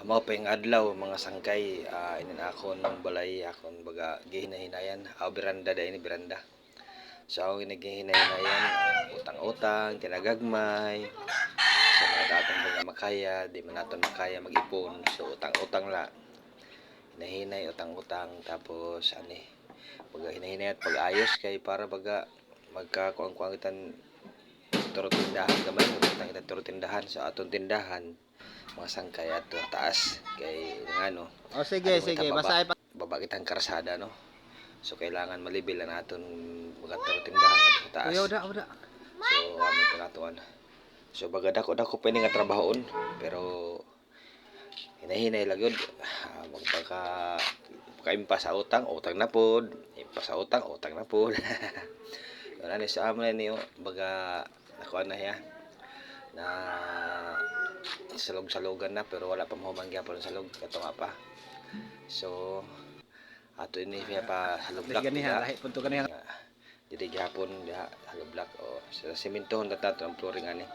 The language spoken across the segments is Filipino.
Mao pa yung adlaw mga sangkay, inin akon balay akon baga gihinahinayan beranda da ini beranda. So ako ginaghihinayan utang-utang kinagagmay sa mga datong mga makaya di man naton makaya mag-ipon, so utang-utang la hinahinay utang-utang tapos ani baga hinahinay at pag-ayos kay para baga magkakuang-kuang itan turo tindahan gamay utang itan turo tindahan sa aton tindahan mga sangkay ato taas kay ngano Sige, sige, basahin pa. baba kitang karsada no, so kailangan malibil na naton mga turo tindahan ato sa taas. Uda. So amo tinatuan, so baga dako pwede nga trabahoon pero hinahinay lang yun. Magpaka kaimpas sa utang na pod, impas sa utang na pod. Wala ni sa amo na niyo baga nakuha na ya na salog-salogan na pero wala pa mahumang gyapon salog kato nga pa. So ato ini siya pa haloblak Ganiha, lahi punto ganiha. Dili gyapon diha haloblak o sa sementohon tato ang flooring ani.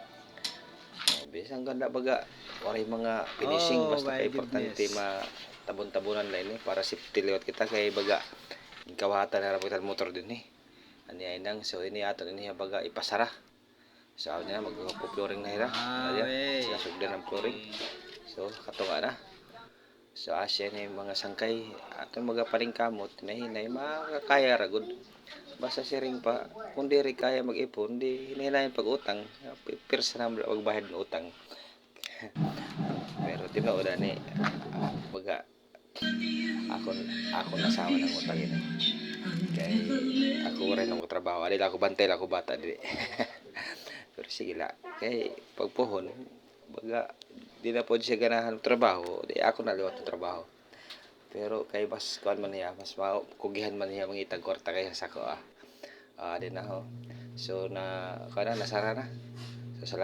Bisan ganda baga oray mga finishing basta kay importante matabon-tabunan lang ini para safety liwat kita kay baga kawatan na rapitan motor din ni ani ay nang so ini aton ini baga ipasara sa niya magpo-flooring na hira sila sugdan ang flooring so katunga na so asya ni mga sangkay aton mga paningkamot hinahinay makakaya ra gud basta siring pa kung diri kaya mag-ipon di hinahinay pag-utang pirsa na magbayad ng utang. Pero tinuod ani baga ako nasawa ng utang ini kay ako rin ang trabaho ali ako bantay ako bata dili. Pero sige la kay pagpuhon baga di na pod siya ganahan trabaho di ako naliwat ng trabaho pero kay mas kuan man niya mas kugihan man niya mangitag kwarta kaysa sa ko di na ho so na kana nasara na so